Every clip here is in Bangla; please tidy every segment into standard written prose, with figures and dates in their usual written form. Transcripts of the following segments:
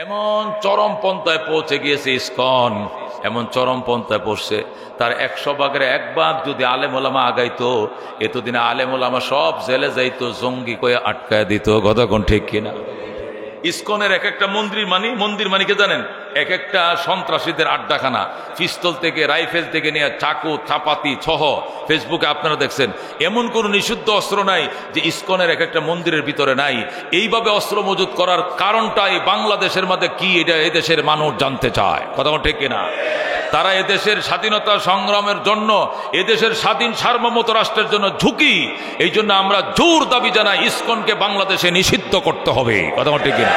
এমন চরমপন্থায় পৌঁছে গিয়েছে ইসকন, এমন চরমপন্থায় পড়ছে তার 100 ভাগের 1 ভাগ যদি আলেম ওলামা আগাইতো, এতদিনে আলেম ওলামা সব জেলে যাইতো, জঙ্গি কয়ে আটকায় দিত। কতক্ষণ ঠিক কিনা? ইসকনের এক একটা মন্দির মানিকে জানেন, এক একটা সন্ত্রাসীদের আড্ডাখানা, পিস্তল থেকে রাইফেল থেকে নিয়ে চাকু চাপাতি সহ। ফেসবুকে আপনারা দেখছেন, এমন কোন নিষিদ্ধ অস্ত্র নাই যে ইসকনের এক একটা মন্দিরের ভিতরে নাই। এইভাবে অস্ত্র মজুত করার কারণটাই বাংলাদেশের মধ্যে কি, এটা এদেশের মানুষ জানতে চায়। কথা ঠিক কিনা? তারা এদেশের স্বাধীনতা সংগ্রামের জন্য, এদেশের স্বাধীন সার্বভৌমত্ব রাষ্ট্রের জন্য ঝুঁকি। এই জন্য আমরা জোর দাবি জানাই ইসকনকে বাংলাদেশে নিষিদ্ধ করতে হবে। কথা ঠিক কিনা?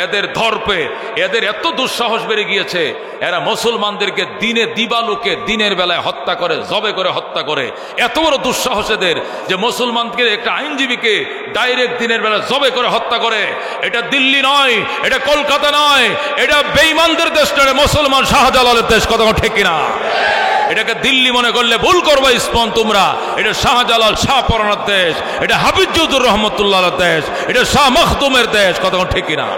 এদের ধর্পে এদের এত দুঃসাহস বেড়ে গিয়েছে, এরা মুসলমানদেরকে দিবালোকে দিনের বেলায় হত্যা করে, জবে করে হত্যা করে। এত বড় দুঃসাহস এদের যে মুসলমানকে, একটা আইনজীবীকে ডাইরেক্ট দিনের বেলা জবে করে হত্যা করে। এটা দিল্লি নয়, এটা কলকাতা নয়, এটা বেঈমানদের দেশ নয়, মুসলমান শাহজালালের দেশ। কথা ঠিক কিনা? এটাকে দিল্লি মনে করলে ভুল করবা ইসকন তোমরা। এটা শাহজালাল শাহপরানের দেশ, এটা হাফিজুর রহমতুল্লাহ দেশ, এটা শাহ মখদুমের দেশ। কথা ঠিক কিনা?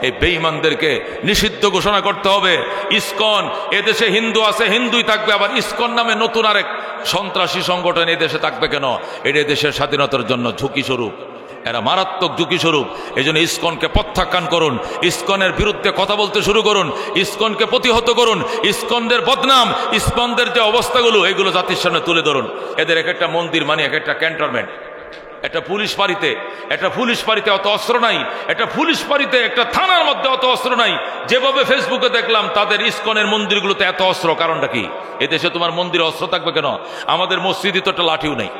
এই বেঈমানদেরকে নিষিদ্ধ ঘোষণা করতে হবে। ইসকন এদেশে হিন্দু আছে, হিন্দুই থাকবে, আবার ইসকন নামে নতুন আরেক সন্ত্রাসী সংগঠন এদেশে থাকবে কেন? এটা দেশের স্বাধীনতার জন্য ঝুঁকি স্বরূপ, এরা মারাত্মক ঝুঁকি স্বরূপ। এই জন্য ইসকনকে প্রত্যাখ্যান করুন, ইসকনের বিরুদ্ধে কথা বলতে শুরু করুন, ইসকনকে প্রতিহত করুন। ইসকনদের বদনাম, ইসকনদের যে অবস্থাগুলো, এগুলো জাতির সামনে তুলে ধরুন। এদের এক একটা মন্দির মানে এক একটা ক্যান্টনমেন্ট, একটা পুলিশ ফাঁড়িতে অত অস্ত্র নাই, একটা পুলিশ ফাঁড়িতে একটা থানার মধ্যে অত অস্ত্র নাই। যেভাবে ফেসবুকে দেখলাম তাদের ইসকনের মন্দিরগুলোতে এত অস্ত্র, কারণটা কি? এদেশে তোমার মন্দিরে অস্ত্র থাকবে কেন? আমাদের মসজিদে তো একটা লাঠিও নাই,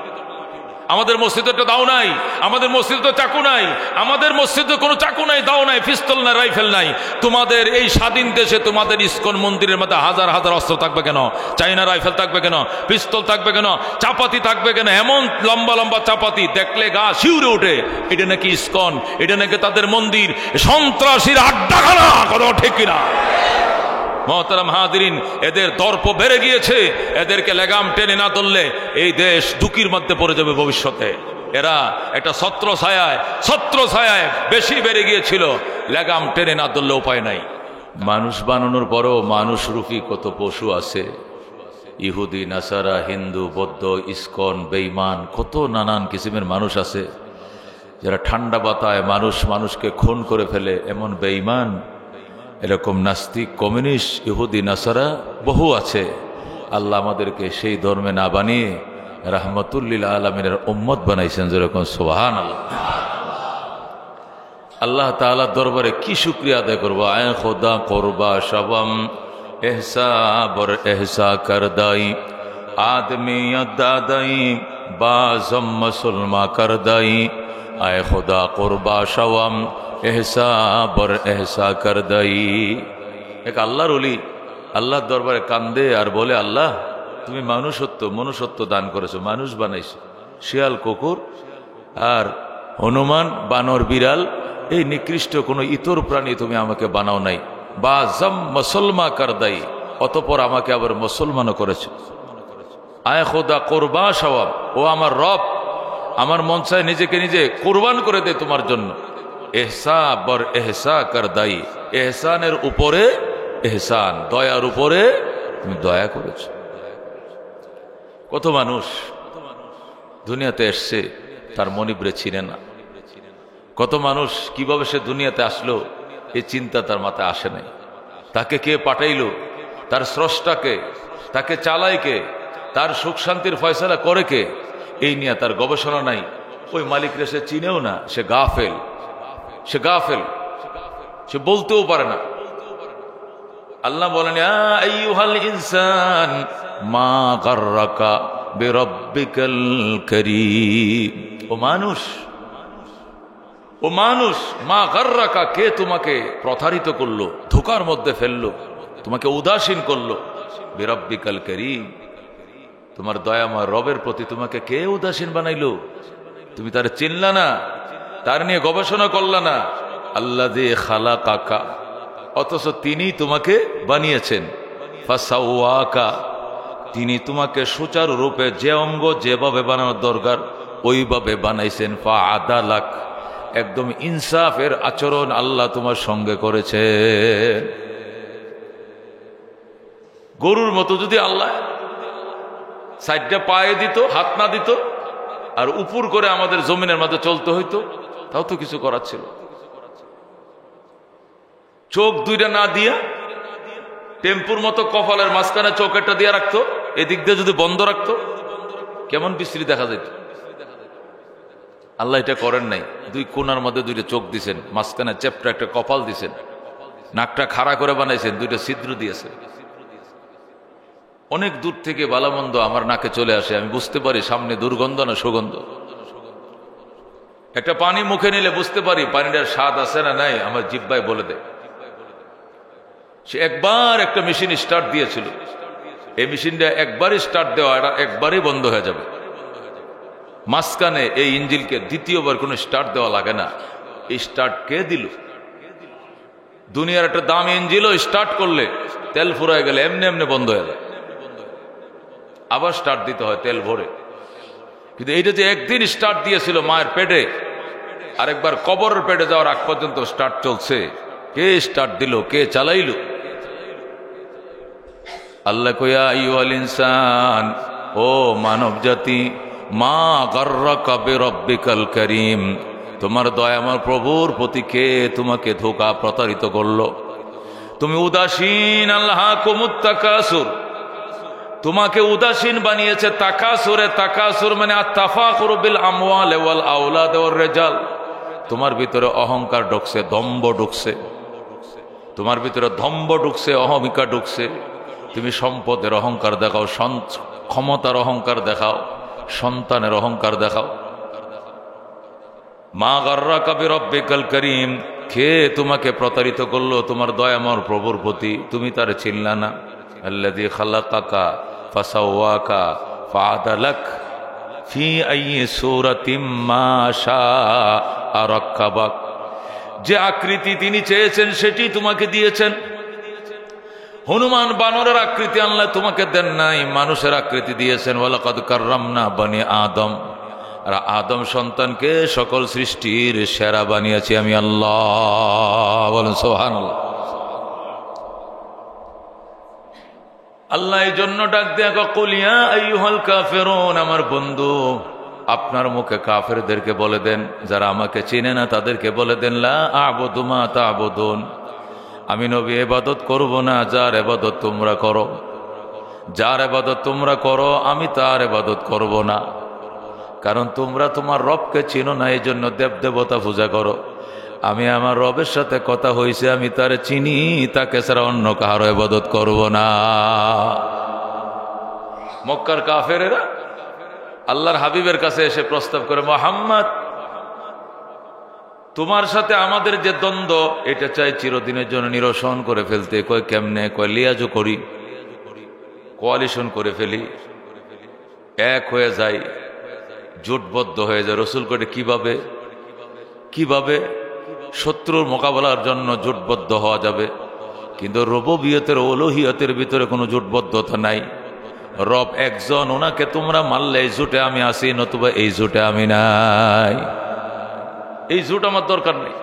আমাদের মসজিদে একটা দাও নাই, আমাদের মসজিদে তো চাকু নাই, আমাদের মসজিদে কোনো চাকু নাই, দাও নাই, পিস্তল নাই, রাইফেল নাই। তোমাদের এই স্বাধীন দেশে তোমাদের ইসকন মন্দিরের মধ্যে হাজার হাজার অস্ত্র থাকবে কেন? চাইনা রাইফেল থাকবে কেন? পিস্তল থাকবে কেন? চাপাতি থাকবে কেন? এমন লম্বা লম্বা চাপাতি দেখলে গা শিউরে ওঠে। এটা নাকি ইসকন, এটা নাকি তাদের মন্দির, সন্ত্রাসীর আড্ডাখানা। কথা ঠিক কিনা? মোহতারাম হাজিরিন, এদের দর্প বেড়ে গিয়েছে। এদেরকে লাগাম টেনে না ধরলে এই দেশ ঝুঁকির মধ্যে পড়ে যাবে ভবিষ্যতে। এরা একটা ছত্র ছায়ায় বেশি বেড়ে গিয়েছিল, লাগাম টেনে না ধরলে উপায় নাই। মানুষ বানানোর পরও মানুষ রূপী কত পশু আছে, ইহুদি, নাসারা, হিন্দু, বৌদ্ধ, ইসকন, বেঈমান, কত নানান কিসিমের মানুষ আছে যারা ঠান্ডা বাতায় মানুষকে খুন করে ফেলে। এমন বেঈমান, এরকম নাস্তিক, কমিউনিস্ট, ইহুদি, নাসারা বহু আছে। আল্লাহ আমাদেরকে সেই ধর্মে না বানিয়ে রাহমাতুল্লিল আলামিনের উম্মত বানাইছেন। যেরকম সুবহানাল্লাহ। আল্লাহ তাআলার দরবারে কি শুকরিয়া আদায় করবো। আয় খোদা করবা শবম এহসা বর এহসা করদাই, আদমি দাদাই বাজম মুসলমা করদাই। আয় খোদা করবা শবম এহসা বর এহসা করদাই। এক আল্লাহর ওলি আল্লাহর দরবারে কান্দে আর বলে, আল্লাহ তুমি মনুষ্যত্ব দান করেছো, মানুষ বানাইছো, শিয়াল, কুকুর আর হনুমান, বানর, বিড়াল, এই নিকৃষ্ট কোনো ইতর প্রাণী তুমি আমাকে বানাও নাই। বা জম মুসলমা করদাই, অতপর আমাকে আবার মুসলমানও করেছো। আয় খোদা কোরবা সওয়াব, ও আমার রব, আমার মন চায় নিজেকে নিজে কোরবান করে দে তোমার জন্য। এহসা বর এহসা করদাই, এহসানের উপরে এহসান, দয়ার উপরে তুমি দয়া করেছ। কত মানুষ দুনিয়াতে এসছে তার মনিবরে চিনে না। কত মানুষ কিভাবে সে দুনিয়াতে আসলো এই চিন্তা তার মাথায় আসে নাই। তাকে কে পাঠাইলো, তার স্রষ্টাকে, তাকে চালায় কে, তার সুখ শান্তির ফয়সালা করে কে, এই নিয়ে তার গবেষণা নাই। ওই মালিকরে সে চিনেও না, সে গাফেল, সে বলতেও পারে না। আল্লাহ বলেন, ইয়া আইয়ুহাল ইনসান মা গাররাকা বিরাব্বিকাল কারীম। ও মানুষ, মা গাররাকা, কে তোমাকে প্রতারিত করলো, ধোঁকার মধ্যে ফেললো, তোমাকে উদাসীন করলো। বিরাব্বিকাল কারীম, তোমার দয়াময় রবের প্রতি তোমাকে কে উদাসীন বানাইলো? তুমি তার চিনলা না, তার নিয়ে গবেষণা করলা না। আল্লাযী খালাকাকা, অথচ তিনি তোমাকে বানিয়েছেন। ফাসাওয়াকা, তিনি তোমাকে সুচারুরূপে যে অঙ্গ যেভাবে বানানোর দরকার ওইভাবে বানাইছেন। ফাআদালাক, একদম ইনসাফের আচরণ আল্লাহ তোমার সঙ্গে করেছে। গরুর মতো যদি আল্লাহ সাইডটা পায়ে দিত, হাত না দিত, আর উপর করে আমাদের জমিনের মধ্যে চলতে হইতো, তাও তো কিছু করার ছিল। চোখ দুইটা না দিয়া টেম্পুর মতো কপালের মাঝখানে চোখ একটা দিয়ে রাখতো, এদিক দিয়ে যদি বন্ধ রাখতো কেমন বিশ্রী দেখা যেত। আল্লাহ এটা করেন নাই, দুই কোণার মধ্যে দুইটা চোখ দিছেন, মাঝখানে চ্যাপটা একটা কপাল দিছেন, নাকটা খাড়া করে বানাইছেন, দুইটা ছিদ্র দিয়েছেন। অনেক দূর থেকে বালামন্দ আমার নাকে চলে আসে, আমি বুঝতে পারি সামনে দুর্গন্ধ না সুগন্ধ। একটা পানি মুখে নিলে বুঝতে পারি পানিটার স্বাদ আছে না নাই, আমার জিহ্বায় বলে দেয়। সে একবার একটা মেশিন স্টার্ট দিয়েছিল, এই মেশিনটা একবারই স্টার্ট দেওয়া, এটা একবারই বন্ধ হয়ে যাবে। মাঝখানে এই ইঞ্জিনকে দ্বিতীয়বার কোনো স্টার্ট দেওয়া লাগে না। এই স্টার্ট কে দিল? দুনিয়ার একটা দামি ইঞ্জিনও স্টার্ট করলে তেল ফুরায় গেলে এমনি এমনি বন্ধ হয়ে যায়, আবার স্টার্ট দিতে হয় তেল ভরে। কিন্তু এইটা যে একদিন স্টার্ট দিয়েছিল মায়ের পেটে, আরেকবার কবরের পেটে যাওয়ার আগ পর্যন্ত স্টার্ট চলছে, কে স্টার্ট দিল, কে চালাইল? আল্লাহ কয়া আইয়ুহাল ইনসান, ও মানব জাতি, মা গাররাকা বিরাব্বিকাল কারীম, তোমার দয়াময় প্রভুর প্রতি কে তোমাকে ধোঁকা প্রতারিত করলো? তুমি উদাসীন, আল্লাহকুমুত তাকাসুর, তোমাকে উদাসীন বানিয়েছে তাকাসুরে। তাকাসুর মানে আত-তাফাখুরু বিল আমওয়াল ওয়াল আওলাদ ওয়ার রিজাল। তোমার ভিতরে অহংকার ঢুকছে, দম্ভ ঢুকছে, তোমার ভিতরে দম্ভ ঢুকছে, অহমিকা ঢুকছে। তুমি সম্পদের অহংকার দেখাও, ক্ষমতার অহংকার দেখাও, সন্তানের অহংকার দেখাও। মা গাররাকা বিরাব্বিকাল কারীম, কে তোমাকে প্রতারিত করলো তোমার দয়াময় প্রভুর প্রতি? তুমি তারে চিনলা না। আল্লাযী খালাকাকা ফাসাওয়াকা ফাআদালাক ফি আইয়ি সূরাতিম মা শাআ রাক্কাবাক। যে আকৃতি তিনি চেয়েছেন সেটি তোমাকে দিয়েছেন। হনুমান বানরের আকৃতি আল্লাহ তোমাকে দেন নাই, মানুষের আকৃতি দিয়েছেন। ওয়ালাকাদ কাররামনা বনি আদম, আর আদম সন্তানকে সকল সৃষ্টির সেরা বানিয়েছি আমি আল্লাহ। বলেন সুবহানাল্লাহ। আল্লাহ এই জন্য ডাক দেয়া কুল ইয়া আইয়ুহাল কাফিরুন, আমার বন্ধু আপনার মুখে কাফেরদেরকে বলে দেন, যারা আমাকে চিনে না তাদেরকে বলে দেন, লা আ'বুদু মা তা'বুদুন, আমি নবী ইবাদত করব না যার ইবাদত তোমরা করো। যার ইবাদত তোমরা করো আমি তার ইবাদত করব না, কারণ তোমরা তোমার রবকে চিনো না, এই জন্য দেবদেবতা পূজা করো। আমি আমার রবের সাথে কথা হয়েছে, আমি তারে চিনি, তাকে ছাড়া অন্য কারো ইবাদত করব না। মক্কার কাফেরেরা আল্লাহর হাবিবের কাছে এসে প্রস্তাব করে, মুহাম্মদ তোমার সাথে আমাদের যে দ্বন্দ্ব, এটা চাই চিরদিনের জন্য নিরসন করে ফেলতে। কয় কেমনে? কয় লিয়াজু করি, কোয়ালিশন করে ফেলি, এক হয়ে যাই, জোটবদ্ধ হয়ে যায়। রসুল করে কিভাবে কিভাবে শত্রুর মোকাবেলার জন্য জোটবদ্ধ হওয়া যাবে? কিন্তু রুবুবিয়তের উলুহিয়তের ভিতরে কোনো জোটবদ্ধতা নাই। রব একজন, ওনাকে তোমরা মানলে এই জোটে আমি আছি, নতুবা এই জোটে আমি নাই। এই জোট আমার দরকার নেই।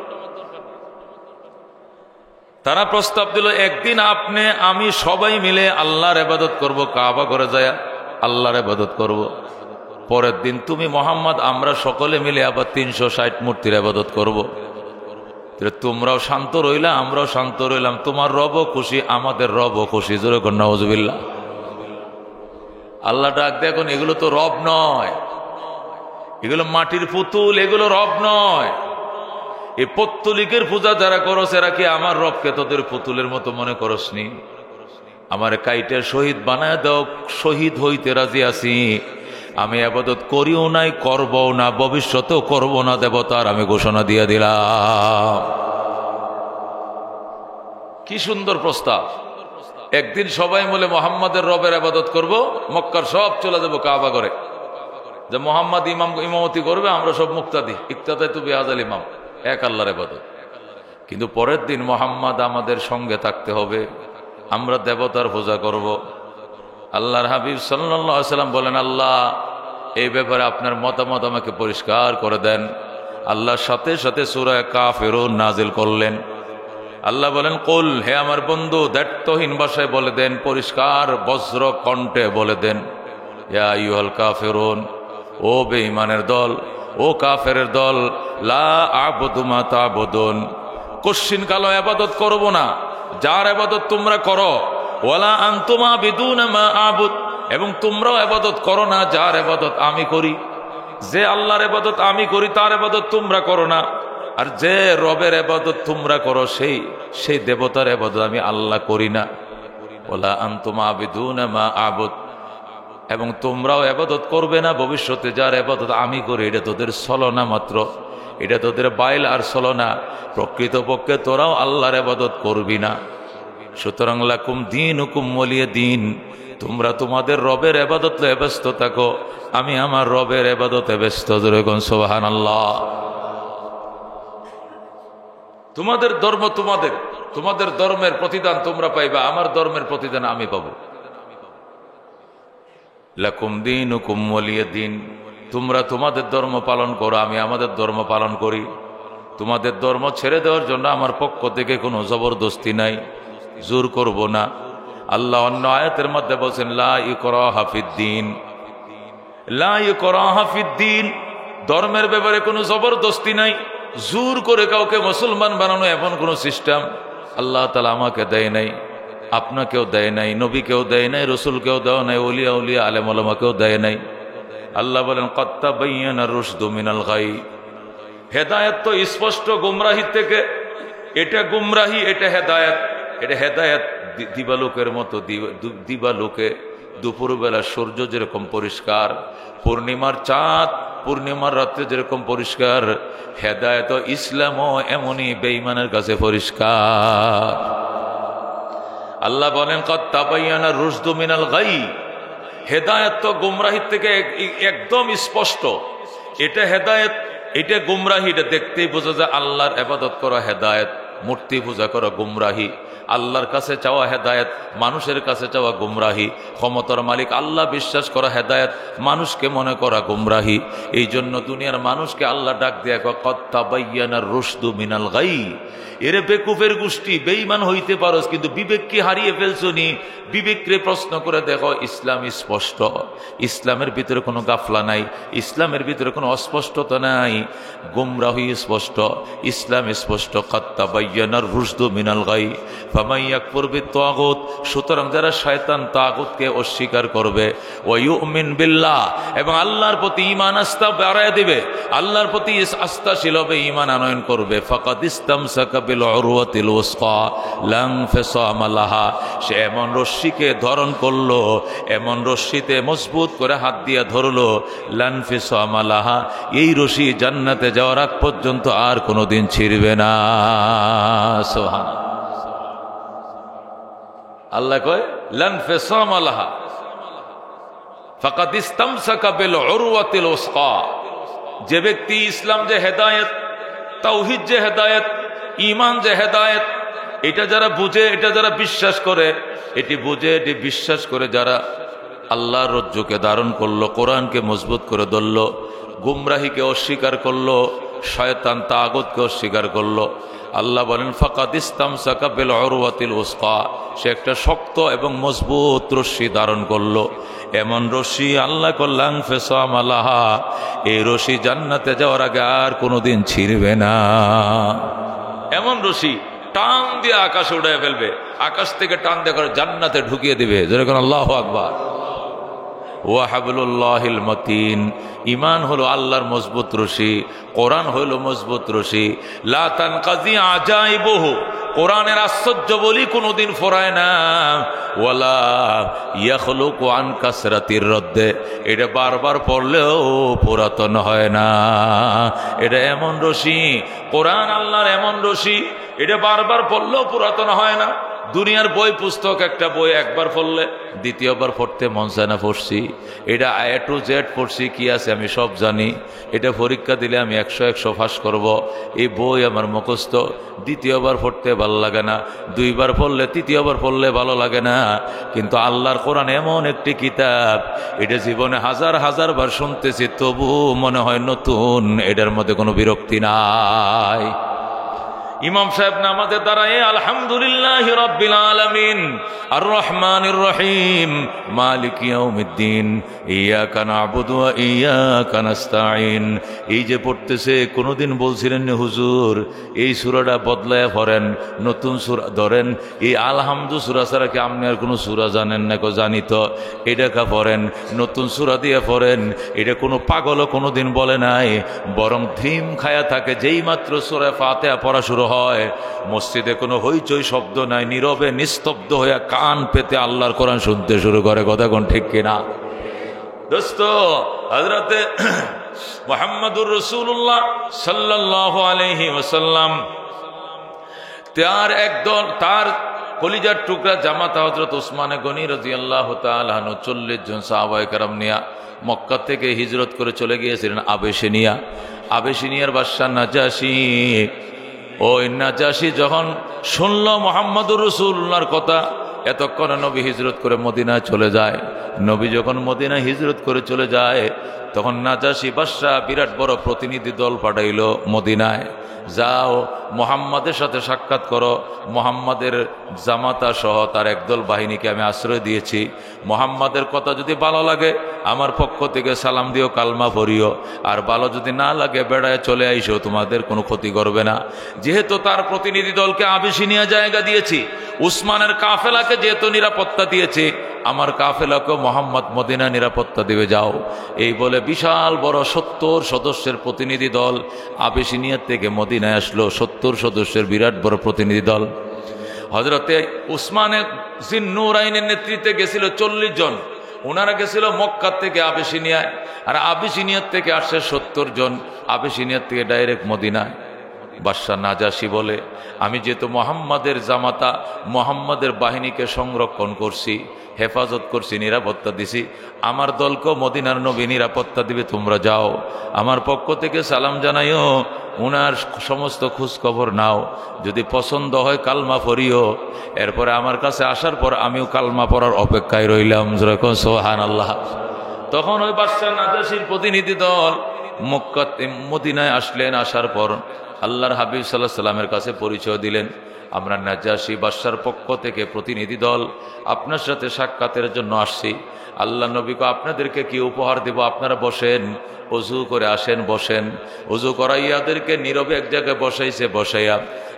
তারা প্রস্তাব দিল, একদিন আপনি আমি সবাই মিলে আল্লাহর ইবাদত করব, কাবা করে যায় আল্লাহর ইবাদত করব। পরের দিন তুমি মুহাম্মদ আমরা সকলে মিলে আবার 360 মূর্তির ইবাদত করব। তোমরাও শান্ত রইলা, আমরাও শান্ত রইলাম, তোমার রবও খুশি, আমাদের রবও খুশি। জোরে কর নাউজুবিল্লাহ। আল্লাহ ডাক দেয়, এখন এগুলো তো রব নয়, এগুলো মাটির পুতুল, এগুলো রব নয়। এই পত্তলিকের পূজা যারা করস, এরা কি আমার রবকে তোদের পুতুলের মতো মনে করসনি? আমার কাইটের শহীদ বানায় দাও, শহীদ হইতে রাজি আছি। আমি ইবাদত করিও নাই, করবও না, ভবিষ্যতেও করব না, দেবতার আমি ঘোষণা দিয়ে দিলাম। কি সুন্দর প্রস্তাব! একদিন সবাই মিলে মোহাম্মদের রবের ইবাদত করব, মক্কার সব চলে যাব কাবা করে, যে মোহাম্মদ ইমামতি করবে, আমরা সব মুক্তাদি, ইক্তাদাই তু বিহাজাল ইমাম, এক আল্লাহর ইবাদত। কিন্তু পরের দিন মোহাম্মদ আমাদের সঙ্গে থাকতে হবে, আমরা দেবতার পূজা করব। আল্লাহর হাবিব সাল্লাল্লাহু আলাইহি ওয়াসাল্লাম বলেন, আল্লাহ এই ব্যাপারে আপনার মতামত আমাকে পরিষ্কার করে দেন। আল্লাহ সাথে সাথে সূরা কাফিরুন নাজিল করলেন। আল্লাহ বলেন, কুল, হে আমার বন্ধু, দায়িত্বহীন ভাষায় বলে দেন, পরিষ্কার বজ্র কণ্ঠে বলে দেন, ইয়া আইয়ুহাল কাফিরুন, ও বেঈমানের দল, ও কাফেরের দল, লা আ'বুদু মা তা'বুদুন, কশিন কালো ইবাদত করব না যার ইবাদত তোমরা করো, ওয়ালা আনতুম আবিদুনা মা আ'বুদ, এবং তোমরাও ইবাদত করো না যার ইবাদত আমি করি। যে আল্লাহর ইবাদত আমি করি তার ইবাদত তোমরা করো না, আর যে রবের ইবাদত তোমরা করো সেই দেবতার ইবাদত আমি আল্লাহ করি না। ওয়ালা আনতুম আবিদুনা মা আ'বুদ, এবং তোমরাও ইবাদত করবে না ভবিষ্যতে যার ইবাদত আমি করি। এটা তোদের ছলনা মাত্র, এটা তোদের বাইল আর ছলনা। প্রকৃতপক্ষে তোরাও আল্লাহর ইবাদত করবি না। সুতরাং লাকুম দীনুকুম ওয়ালিয়া দীন, তোমরা তোমাদের রবের ইবাদতে ব্যস্ত থাকো, আমি আমার রবের ইবাদতে ব্যস্ত। যেরকম সুবহানাল্লাহ। তোমাদের ধর্ম তোমাদের ধর্মের প্রতিদান তোমরা পাইবা, আমার ধর্মের প্রতিদান আমি পাবো। লাকুম দীনুকুম ওয়ালিয়া দীন, তোমরা তোমাদের ধর্ম পালন করো, আমি আমাদের ধর্ম পালন করি। তোমাদের ধর্ম ছেড়ে দেওয়ার জন্য আমার পক্ষ থেকে কোনো জবরদস্তি নাই, জোর করব না। আল্লাহ অন্য আয়াতের মধ্যে বলছেন, লা ইকরাহা ফিদ্দীন, লা ইকরাহা ফিদ্দীন, ধর্মের ব্যাপারে কোনো জবরদস্তি নাই, জোর করে কাউকে মুসলমান বানানো এমন কোনো সিস্টেম আল্লাহ তাআলা আমাকে দেয় নাই, আপনাকেও দেয় নাই, নবীকেও দেয় নাই, রসুলকেও দেওয়া নাই, ওলিয়া উলিয়া আলেম ওলামাকেও দেয় নাই। আল্লাহ বলেন, ক্বাদ তাবায়্যানা রুশদু মিনাল গাই, হেদায়েত তো স্পষ্ট গুমরাহি থেকে। এটা গুমরাহি, এটা হেদায়েত। এটা হেদায়েত দিবালোকের মতো, দিবালোকে দুপুরবেলা সূর্য যেরকম পরিষ্কার, পূর্ণিমার চাঁদ পূর্ণিমার রাত্রে যেরকম পরিষ্কার, হেদায়েত ও ইসলামও এমনই বেঈমানের কাছে পরিষ্কার। আল্লাহ বলেন, ক্বাদ তাবায়্যানা রুশদু মিনাল গাই, হেদায়েত তো গুমরাহির থেকে একদম স্পষ্ট। এটা হেদায়েত, এটা গুমরাহি। এটা দেখতেই বোঝা যায় আল্লাহর ইবাদত করা হেদায়েত, মূর্তি পূজা করা গুমরাহি, আল্লাহর কাছে চাওয়া হেদায়েত, মানুষের কাছে চাওয়া গুমরাহি। ক্ষমতার মালিক আল্লাহ বিশ্বাস করা হেদায়েত, মানুষকে মনে করা গুমরাহি। এই জন্য দুনিয়ার মানুষকে আল্লাহ ডাক দেয়া, ক্বাদ তাবায়্যানা রুশদু মিনাল গাই, এরে বেকুফের গোষ্ঠী, বেঈমান হইতে পারোস কিন্তু বিবেককে হারিয়ে ফেলছনি। বিবেককে প্রশ্ন করে দেখো, ইসলাম স্পষ্ট, ইসলামের ভিতরে কোনো গাফলা নাই, ইসলামের ভিতরে কোনো অস্পষ্টতা নাই, গুমরাহি স্পষ্ট, ইসলাম স্পষ্ট। ক্বাদ তাবায়্যানা রুশদু মিনাল গাই ফামান ইয়াকফুর বিত-তাগুত, সুতরাং যারা শয়তান তাগুতকে অস্বীকার করবে, ওয়া ইউমিন বিল্লাহ, এবং আল্লাহর প্রতি ঈমান আস্থা বাড়ায় দিবে, আল্লাহর প্রতি আস্থাশীল হবে, ঈমান আনয়ন করবে, ফাকাদ ইসতামসাকা বিল উরওয়াতিল উসকা লা ইনফিসামা লাহা, সে এমন রশ্মিকে ধারণ করলো, এমন রশ্মিতে মজবুত করে হাত দিয়া ধরলো, লা ইনফিসামা লাহা, এই রশি জান্নাতে যাওয়ার আগ পর্যন্ত আর কোনোদিন ছিঁড়বে না। সুবহানাল্লাহ। আল্লাহ কয়, লা ইনফিসামা লাহা ফাকাদ ইসতামসাকা বিল উরওয়াতিল উসকা, যে ব্যক্তি ইসলাম যে হেদায়েত, তাওহীদ যে হেদায়েত, ঈমান যে হেদায়েত, এটা যারা বুঝে, এটা যারা বিশ্বাস করে, এটি বুঝে, এটি বিশ্বাস করে যারা আল্লাহর রজ্জুকে ধারণ করলো, কোরআনকে মজবুত করে ধরলো, গুমরাহিকে অস্বীকার করলো, শয়তান তাগুতকে অস্বীকার করলো, আল্লাহ বলেন, ফাকাদ ইসতামসাকা বিল উরওয়াতিল উসকা, সে একটা শক্ত এবং মজবুত রশ্মি ধারণ করলো। এমন রশি আল্লাহ লা ইনফিসামা লাহা, এই রশি জান্নাতে যাওয়ার আগে আর কোনোদিন ছিঁড়বে না। এমন রশি টান দিয়ে আকাশে উড়ায় ফেলবে, আকাশ থেকে টান দিয়ে করে জান্নাতে ঢুকিয়ে দিবে। যেরকম আল্লাহু আকবার। ওয়া হাবলুল্লাহিল মতিন, ঈমান হলো আল্লাহর মজবুত রশি, কোরআন হলো মজবুত রশি। লা তানকাজি আজাইবুহু, কোরআনের আশ্চর্য বলি কোনোদিন ফোরায় না। ওয়ালা ইয়াখলুকু আন কাসরাতির রদ্দে, এটা বারবার পড়লেও পুরাতন হয় না। এটা এমন রশি, কোরআন আল্লাহর এমন রশি, এটা বারবার পড়লেও পুরাতন হয় না। দুনিয়ার বই পুস্তক একটা বই একবার পড়লে দ্বিতীয়বার পড়তে মন চায় না। পড়ছি এটা A to Z পড়ছি, কি আছে আমি সব জানি, এটা পরীক্ষা দিলে আমি 100 পাস করব, এই বই আমার মুখস্থ, দ্বিতীয়বার পড়তে ভালো লাগে না, দুইবার পড়লে তৃতীয়বার পড়লে ভালো লাগে না। কিন্তু আল্লাহর কোরআন এমন একটি কিতাব, এটা জীবনে হাজার হাজার বার শুনতেছি, তবু মনে হয় নতুন, এটার মধ্যে কোনো বিরক্তি নাই। ইমাম সাহেব নামাজের দাঁড়ায় আলহামদুলিল্লাহি রাব্বিল আলামিন আর রহমানির রহিম মালিক ইয়াউমিদ্দিন ইয়াকা না'বুদু ওয়া ইয়াকা নাস্তাঈন, এই যে পড়তেছে, কোনোদিন বলছিলেন না হুজুর এই সূরাটা বদলায়া পড়েন, নতুন সূরা ধরেন, এই আলহামদু সূরা ছাড়া কি আপনি আর কোনো সূরা জানেন না? কো জানি তো, এটাকে পড়েন, নতুন সূরা দিয়ে পড়েন। এটা কোনো পাগলও কোনোদিন বলে নাই, বরং ধিম খায়া থাকে যেই মাত্র সূরা ফাতিহা পড়া শুরু হয়, মসজিদে কোনো হইচই শব্দ নাই, নীরবে নিস্তব্ধ হয়ে কান পেতে আল্লাহর কোরআন শুনতে শুরু করে। কথা কোন ঠিক কিনা? দোস্ত, হযরতে মুহাম্মদুর রাসূলুল্লাহ সাল্লাল্লাহু আলাইহি ওয়াসাল্লাম তার একদল, তার কলিজার টুকরা জামাতা হযরত উসমানে গনি রাদিয়াল্লাহু তাআলা আনহু 40 জন সাহাবায়ে কেরাম নিয়ে মক্কা থেকে হিজরত করে চলে গিয়েছিলেন আবেশিনিয়া। আবেশিনিয়ার বাদশা নাজাশী, ওই নাজাশী যখন শুনল মুহাম্মদুর রাসূলুল্লাহর কথা, এতক্ষণে নবী হিজরত করে মদিনায় চলে যায়। নবী যখন মদিনায় হিজরত করে চলে যায়, তখন নাজাশী বাদশা বিরাট বড় প্রতিনিধি দল পাঠাইল মদিনায়, যাও মুহাম্মাদের সাথে সাক্ষাৎ করো, মুহাম্মাদের জামাতা সহ তার একদল বাহিনীকে আমি আশ্রয় দিয়েছি, মুহাম্মাদের কথা যদি ভালো লাগে আমার পক্ষ থেকে সালাম দিও, কালমা পড়িও, আর ভালো যদি না লাগে বেড়ায় চলে আইসো, তোমাদের কোনো ক্ষতি করবে না। যেহেতু তার প্রতিনিধি দলকে আবেশিনিয়া জায়গা দিয়েছি, উসমানের কাফেলাকে যেহেতু নিরাপত্তা দিয়েছি, আমার কাফেলাকেও মোহাম্মদ মদিনা নিরাপত্তা দেবে, যাও। এই বলে বিশাল বড় 70 সদস্যের প্রতিনিধি দল আবেশিনিয়া থেকে মদিনায় আসলো। 70 সদস্যের বিরাট বড় প্রতিনিধি দল। হযরতে উসমানে জিন্নুরাইনের নেতৃত্বে গেছিল 40 জন, ওনারা গেছিল মক্কা থেকে আবেশিনিয়ায়, আর আবেশিনিয়ার থেকে আসছে 70 জন, আবেশিনিয়ার থেকে ডাইরেক্ট মদিনায়। বাদশা নাজাশী বলে, আমি যেহেতু মুহাম্মাদের জামাতা, মুহাম্মাদের বাহিনীকে সংরক্ষণ করছি, হেফাজত করছি, নিরাপত্তা দিছি, আমার দলকেও মদিনার নবী নিরাপত্তা দিবে, তোমরা যাও, আমার পক্ষ থেকে সালাম জানাইও, উনার সমস্ত খোঁজ খবর নাও, যদি পছন্দ হয় কালমা পড়িও। এরপরে আমার কাছে আসার পর আমিও কালমা পড়ার অপেক্ষায় রইলাম। যেরকম সুবহানাল্লাহ। তখন ওই বাদশা নাজাশীর প্রতিনিধি দল মদিনায় আসলেন। আসার পর আল্লাহর হাবিব সাল্লাল্লাহু আলাইহি সাল্লামের কাছে পরিচয় দিলেন, আমরা নাজাশী বাদশার পক্ষ থেকে প্রতিনিধি দল আপনার সাথে সাক্ষাতের জন্য আসছি। আল্লাহ নবীকে আপনাদেরকে কি উপহার দেব, আপনারা বসেন, ওযু করে আসেন, বসেন। ওযু করাইয়াদেরকে নীরবে এক জায়গায় বসাইছে, বসাইয়া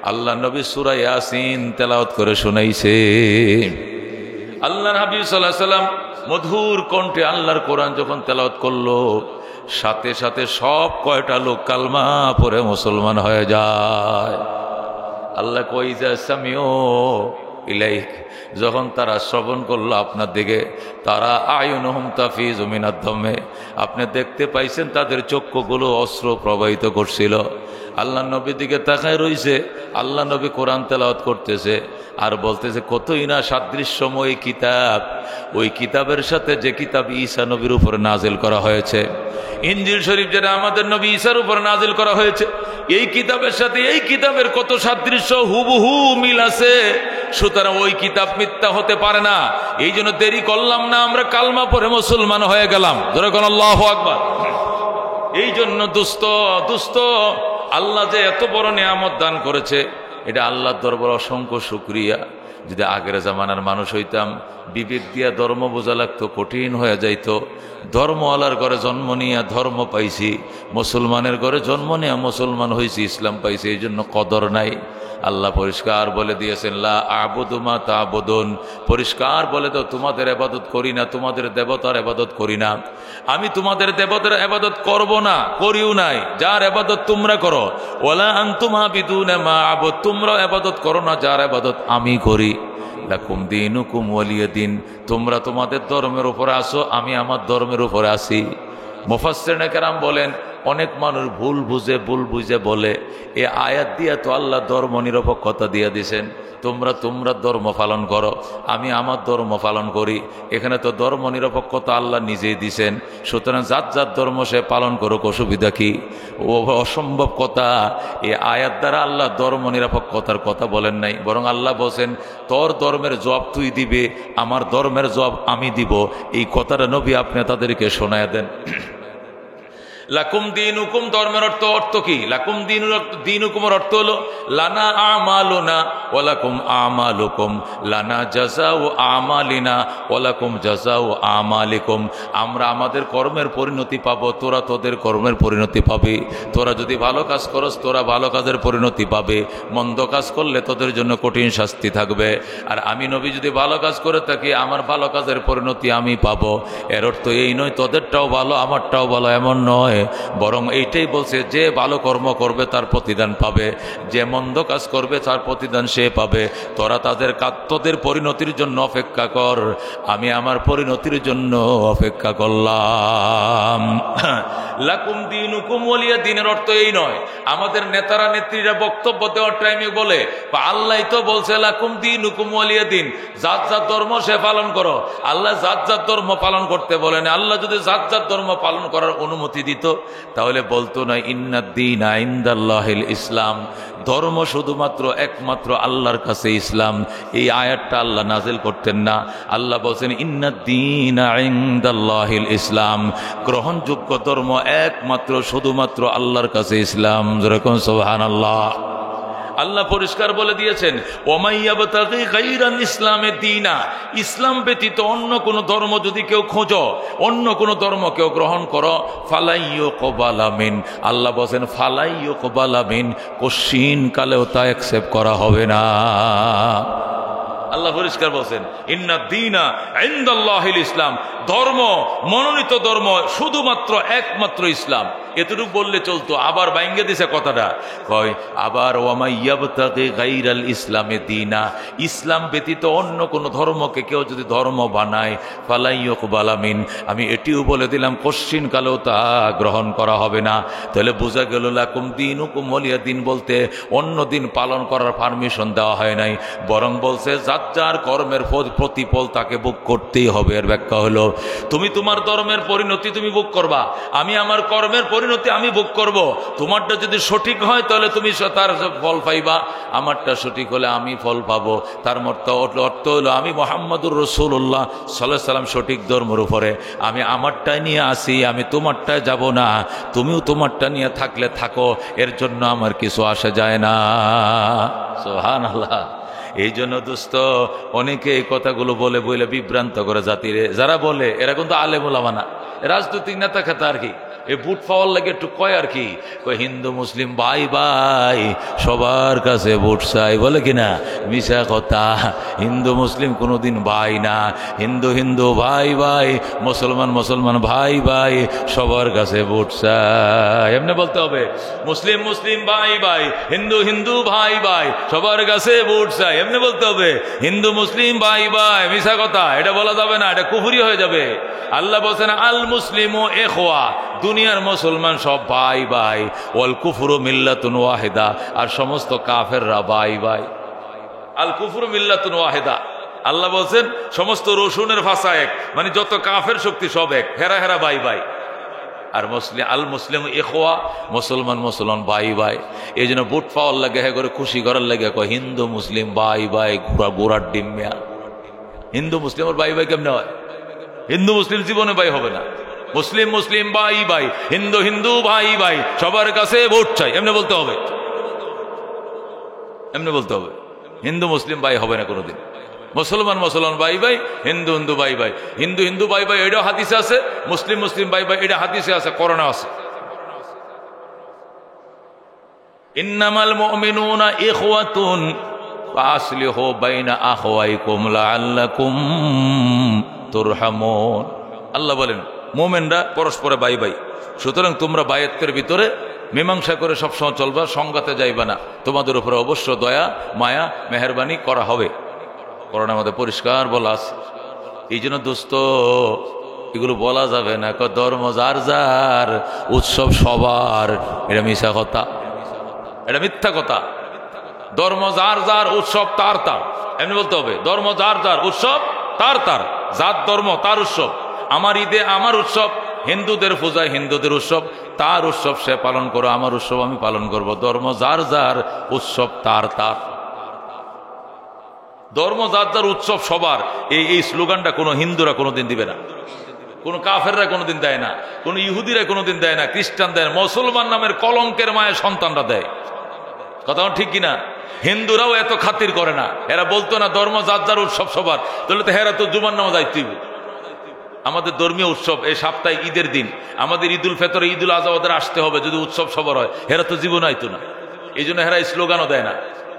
আল্লাহ নবী সূরা ইয়াসিন তেলাওয়াত করে শুনাইছে। আল্লাহর হাবিব সাল্লাল্লাহু আলাইহি সাল্লাম মধুর কণ্ঠে আল্লাহর কোরআন যখন তেলাওয়াত করলো, সাথে সাথে সব কয়টা লোক কালমা পড়ে মুসলমান হয়ে যায়। আল্লাহ কই যা সামিও ইলাইক, যখন তারা শ্রবণ করলো আপনার দিকে, তারা আয়ুনহুম তাফিজু মিনাদ দামে, আপনি দেখতে পাইছেন তাদের চক্ষুগুলো অশ্রু প্রবাহিত করছিল। আল্লাহ নবীর দিকে তাকায় রইছে, আল্লাহ নবী কোরআন তেলাওয়াত করতেছে আর বলতেছে, কতই না সাদৃশ্যময় কিতাব, ওই কিতাবের সাথে যে কিতাব ঈসা নবীর উপরে নাজিল করা হয়েছে, ইনজিল শরীফ যেটা আমাদের নবী ঈসার উপরে নাজিল করা হয়েছে, এই কিতাবের সাথে এই কিতাবের কত সাদৃশ্য, হুবহু মিল আছে। সুতরাং ওই কিতাব মিথ্যা হতে পারে না। এই জন্য দেরি করলাম না, আমরা কালমা পড়ে মুসলমান হয়ে গেলাম। ধরে কোন আল্লাহু আকবার। এই জন্য দুস্থ আল্লাহ যে এত বড় নিয়ামত দান করেছে, এটা আল্লাহর দরবারে অসংখ্য শুকরিয়া। যদি আগের জামানার মানুষ হইতাম, বিবেক দিয়া ধর্ম বোঝা লাগতো, কঠিন হয়ে যাইতো। ধর্মওয়ালার ঘরে জন্ম নিয়ে ধর্ম পাইছি, মুসলমানের ঘরে জন্ম নিয়ে মুসলমান হয়েছি, ইসলাম পাইছি, এই জন্য কদর নাই। আল্লাহ পরিষ্কার বলে দিয়েছেন, লা আ'বুদু মা তা'বুদুন, পরিষ্কার বলে দাও তোমাদের ইবাদত করি না, তোমাদের দেবতার ইবাদত করি না। আমি তোমাদের দেবতার ইবাদত করব না, করিও নাই, যার ইবাদত তোমরা করো। ওয়ালা আনতুম আবিদুনা মা আ'বুদ, তোমরা ইবাদত করো না যার ইবাদত আমি করি। লাকুম দীনুকুম ওয়ালিয়া দীন, তোমরা তোমাদের ধর্মের উপরে আসো, আমি আমার ধর্মের উপরে আসি। মুফাসসিরিনে কেরাম বলেন, অনেক মানুষ ভুল বুঝে বলে এ আয়াত দিয়া তো আল্লাহ ধর্ম নিরপেক্ষতা দিয়ে দিছেন, তোমরা ধর্ম পালন করো, আমি আমার ধর্ম পালন করি। এখানে তো ধর্ম নিরপেক্ষতা আল্লাহ নিজেই দিছেন, সুতরাং যার ধর্ম সে পালন করুক, অসুবিধা কি? ও অসম্ভব কথা। এই আয়াত দ্বারা আল্লাহ ধর্ম নিরপেক্ষতার কথা বলেন নাই, বরং আল্লাহ বলছেন তোর ধর্মের জবাব তুই দিবে, আমার ধর্মের জবাব আমি দিব। এই কথাটা নবী আপনি তাদেরকে শোনায় দেন। লাকুম দীনুকুম ধর্মের অর্থ কি? লাকুম দীনুকুমের অর্থ হলো লানা আমালুনা ওয়া লাকুম আমালুকুম, লানা জাযাউ আমালিনা ওয়া লাকুম জাযাউ আমালিকুম। আমরা আমাদের কর্মের পরিণতি পাবো, তোরা তোদের কর্মের পরিণতি পাবে। তোরা যদি ভালো কাজ করস তোরা ভালো কাজের পরিণতি পাবে, মন্দ কাজ করলে তোদের জন্য কঠিন শাস্তি থাকবে। আর আমি নবী যদি ভালো কাজ করে থাকি আমার ভালো কাজের পরিণতি আমি পাবো। এর অর্থ এই নয় তোদেরটাও ভালো আমারটাও ভালো, এমন নয়, বরং এইটাই বলছে যে ভালো কর্ম করবে তার প্রতিদান পাবে, যে মন্দ কাজ করবে তার প্রতিদান সে পাবে। তোরা তোদের পরিণতির জন্য অপেক্ষা কর, আমি আমার পরিণতির জন্য অপেক্ষা করলাম। লাকুম দীনুকুম ওয়ালিয়া দীনের অর্থ এই নয় আমাদের নেতারা নেত্রীরা বক্তব্য দেওয়ার টাইমে বলে আল্লাহ তো বলছে লাকুম দীনুকুম ওয়ালিয়া দিন, যার ধর্ম সে পালন করো। আল্লাহ যার ধর্ম পালন করতে বলেন। আল্লাহ যদি যার ধর্ম পালন করার অনুমতি দিত তাহলে বলতো না ইন্নাদ-দীনা ইনদাল্লাহিল ইসলাম, ধর্ম শুধুমাত্র একমাত্র আল্লাহর কাছে ইসলাম। এই আয়াতটা আল্লাহ নাজিল করতেন না। আল্লাহ বলছেন ইন্নাদ-দীনা ইনদাল্লাহিল ইসলাম, গ্রহণযোগ্য ধর্ম একমাত্র শুধুমাত্র আল্লাহর কাছে ইসলাম। যেরকম সুবহানাল্লাহ। আল্লাহ পরিষ্কার বলে দিয়েছেন ওমাইয়াবতাগি গায়রাল ইসলামে দীনা, ইসলাম ব্যতীত অন্য কোন ধর্ম যদি কেউ খোঁজো, অন্য কোন ধর্ম কেউ গ্রহণ করো, ফালাইয়ুকবালা মিন, আল্লাহ বলেন ফালাইয়ুকবালা মিন, কোশ্চিন কালেও তা অ্যাকসেপ্ট করা হবে না। আল্লাহ পরিষ্কার বলছেন ইন্নাদ-দীনা ইনদাল্লাহিল ইসলাম, ধর্ম মনোনীত ধর্ম শুধুমাত্র একমাত্র ইসলাম। এতটুকু বললে চলতো, আবার বাইঙ্গে দিছে কথাটা, কয় আবার ওয়ামাইয়াবতাগি গায়রাল ইসলামে দীনা, ইসলাম ব্যতীত অন্য কোন ধর্মকে কেউ যদি ধর্ম বানায় ফালাইয়ুকবালা মিন, আমি এটিও বলে দিলাম কোশ্চিন কালেও তা গ্রহণ করা হবে না। তাহলে বোঝা গেল লাকুম দীনুকুম ওয়ালিয়া দিন বলতে অন্য দিন পালন করার পারমিশন দেওয়া হয় নাই, বরং বলছে যার কর্মের প্রতিফল তাকে ভোগ করতেই হবে। এর ব্যাখ্যা হলো তুমি তোমার ধর্মের পরিণতি তুমি ভোগ করবা, আমি আমার কর্মের পরিণতি আমি ভোগ করব। তোমারটা যদি সঠিক হয় তাহলে তুমি তার ফল পাইবা, আমারটা সঠিক হলে আমি ফল পাবো। তার অর্থ হলো আমি মুহাম্মদুর রাসূলুল্লাহ সাল্লাল্লাহু আলাইহি সাল্লাম সঠিক ধর্মের উপরে, আমি আমারটাই নিয়ে আসি, আমি তোমারটায় যাব না। তুমিও তোমারটা নিয়ে থাকলে থাকো, এর জন্য আমার কিছু আসে যায় না। সুবহানাল্লাহ। এই জন্য দোস্ত অনেকে এই কথাগুলো বলে বিভ্রান্ত করে জাতিরে। যারা বলে এরা কিন্তু আলেম ওলামা না, রাজনৈতিক নেতা খেতা আর কি, এই বুট পাওয়ার লাগে একটু কয় আর কি, কয় হিন্দু মুসলিম ভাই ভাই সবার কাছে ভোট চাই, বলে কিনা? মিশা কথা। হিন্দু মুসলিম কোনোদিন ভাই না, হিন্দু ভাই ভাই, মুসলমান ভাই ভাই, সবার কাছে ভোট চাই। এমনি বলতে হবে মুসলিম ভাই ভাই, হিন্দু ভাই ভাই, সবার কাছে ভোট চাই, এমনি বলতে হবে। হিন্দু মুসলিম ভাই ভাই মিশা কথা, এটা বলা যাবে না, এটা কুফরি হয়ে যাবে। আল্লাহ বলছেন আল মুসলিমু ইখওয়া, দুনিয়ার মুসলমান সব ভাই ভাই, ওয়াল কুফরু মিল্লাতুন ওয়াহিদা, আর সমস্ত কাফেররা ভাই ভাই। আল কুফরু মিল্লাতুন ওয়াহিদা, আল্লাহ বলছেন সমস্ত রসুনের ভাষা এক, মানে যত কাফের শক্তি সব এক, হেরা ভাই ভাই। আর আল মুসলিম ইখওয়া, মুসলমান ভাই ভাই। এই জন্য বুট পাওয়ার লাগে হ্যাঁ করে খুশি করার লাগে কয় হিন্দু মুসলিম ভাই ভাই, গোড়ার ডিম্যা। হিন্দু মুসলিমের ভাই ভাই কেমনে হয়? হিন্দু মুসলিম জীবনে ভাই হবে না। মুসলিম ভাই ভাই, হিন্দু ভাই ভাই, সবার কাছে ভোট চাই, এমনি বলতে হবে, এমনি বলতে হবে। হিন্দু মুসলিম ভাই হবে না কোনোদিন। মুসলমান ভাই ভাই, হিন্দু ভাই ভাই, হিন্দু ভাই ভাই এটাও হাদিসে আছে, মুসলিম ভাই ভাই এটা হাদিসে আছে, কোরআনে আছে। ইন্নামাল মুমিনুনা ইখওয়াতুন ফাসলিহু বাইনা আখওয়াইকুম লাআল্লাকুম তুরহামুন। আল্লাহ বলেন মুমিনরা পরস্পরে ভাই ভাই, সুতরাং তোমরা বায়াতের ভিতরে মীমাংসা করে সবসময় চলবা, সংঘাতে যাইবা না, তোমাদের উপরে অবশ্য দয়া মায়া মেহেরবানি করা হবে। কোরআনের মধ্যে পরিষ্কার বলা আছে। এই জন্য দোস্ত এগুলো বলা যাবে না, ধর্ম যার যার, উৎসব সবার। এটা মিথ্যা কথা, এটা মিথ্যা কথা। ধর্ম যার যার, উৎসব তার তার, এমনি বলতে হবে। ধর্ম যার যার, উৎসব তার তার, যার ধর্ম তার উৎসব। আমার ঈদে আমার উৎসব, হিন্দুদের পূজায় হিন্দুদের উৎসব, তার উৎসব সে পালন করো, আমার উৎসব আমি পালন করব। ধর্ম যার যার, উৎসব তার তার। ধর্ম যার যার, উৎসব সবার, এই স্লোগানটা কোনো হিন্দুরা কোনোদিন দিবে না, কোনো কাফেররা কোনোদিন দেয় না, কোনো ইহুদিরা কোনোদিন দেয় না, খ্রিস্টান দেয়, মুসলমান নামের কলঙ্কের মায়ের সন্তানরা দেয়। কথা ঠিক কিনা? হিন্দুরাও এত খাতির করে না। এরা বলতো না ধর্ম যার যার, উৎসব সবার, তাহলে তো হেরা তো জুমার নামাজ আইতে হবে। আমাদের ধর্মীয় উৎসব এই সপ্তাহে ঈদের দিন, আমাদের ঈদুল ফেতর, ঈদুল আজহা ওদের আসতে হবে। যদি উৎসব সবার হয়, হেরা তো জীবন আইতো না। এই জন্য হেরা স্লোগানও দেয় না।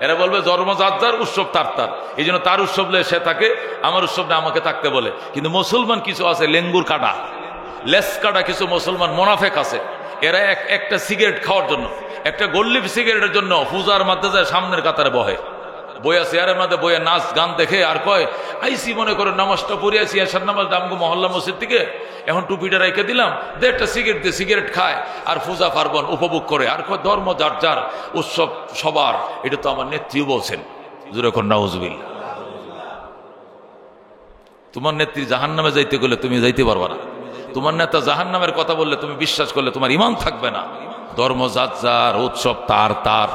এরা বলবে ধর্ম যার যার, উৎসব তার তার। এই জন্য তার উৎসব সে থাকে, আমার উৎসবটা আমাকে থাকতে বলে। কিন্তু মুসলমান কিছু আছে লেঙ্গুর কাটা, লেস কাটা কিছু মুসলমান মোনাফেক আছে। এরা একটা সিগারেট খাওয়ার জন্য, একটা গোল্লিপ সিগারেটের জন্য পূজার মধ্যে যায় সামনের কাতারে বহে, বইয়া চেয়ারের মধ্যে বইয়া নাচ গান দেখে আর কয় আইসি, মনে করে নামাজটা পড়িয়াছি, এসার নামাজ আমগো মহল্লা মসজিদ থেকে, এখন টুপিটা রেখে দিলাম, একটা সিগারেট দিয়ে সিগারেট খায় আর পূজা পার্বণ উপভোগ করে। আর কয় ধর্ম যার যার, উৎসব সবার। এটা তো আমার নেত্রীও বলছেন, যখন নাউজুবিল্লাহ। তোমার নেত্রী জাহান্নামে যাইতে গেলে তুমি যাইতে পারবা না। তোমার নেতা জাহান্নামের কথা বললে তুমি বিশ্বাস করলে তোমার ঈমান থাকবে না। ধর্ম যার যার, উৎসব তার তার।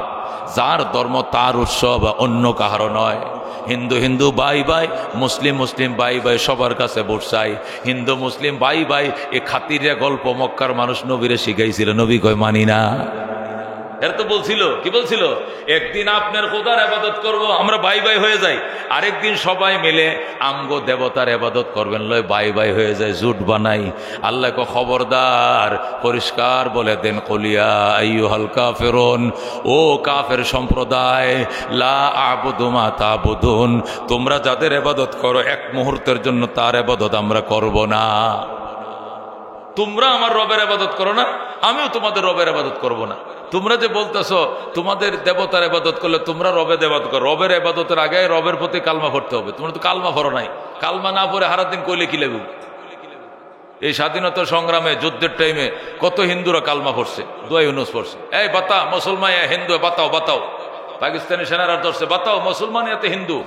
যার ধর্ম তার উৎসব, অন্য কাহারও নয়। হিন্দু হিন্দু বাই বাই, মুসলিম মুসলিম বাই বাই, সবার কাছে ভোট চাই। হিন্দু মুসলিম বাই বাই, এ খাতিরিয়া গল্প মক্কার মানুষ নবীরে শিখাইছিল। নবী কয় মানি না। এরা তো বলছিল, কি বলছিল? একদিন আপনার খোদার ইবাদত করব, আমরা বাই বাই হয়ে যাই। আরেকদিন সবাই মিলে আমগো দেবতার ইবাদত করবেন, লয় বাই বাই হয়ে যায়, জুট বানাই। আল্লাহ কো খবরদার, পরিষ্কার বলে দেন, কলিয়া আইয়ুহাল কাফিরুন, ও কাফের সম্প্রদায়, লা আবুদু মা তাবুদুন, তোমরা যাদের ইবাদত করো এক মুহূর্তের জন্য তার ইবাদত আমরা করব না। তোমরা আমার রবের ইবাদত করো না, আমিও তোমাদের রবের ইবাদত করব না। তোমরা যে বলতেছো তোমাদের দেবতার ইবাদত করলে তোমরা রবের ইবাদত করো, রবের ইবাদতের আগে রবের প্রতি কালমা পড়তে হবে। তোমরা তো কালমা পড়ো নাই। কালমা না পড়ে হারাদিন কইলে কি লাগবে? এই স্বাধীনতা সংগ্রামে, যুদ্ধের টাইমে কত হিন্দুরা কালমা পড়ছে, দোয়া ইউনুস পড়ছে। এই বাতা মুসলমান, হিন্দু বাতাও বাতাও। পাকিস্তানি সেনারা ধরছে, বাতাও মুসলমান এতে হিন্দু,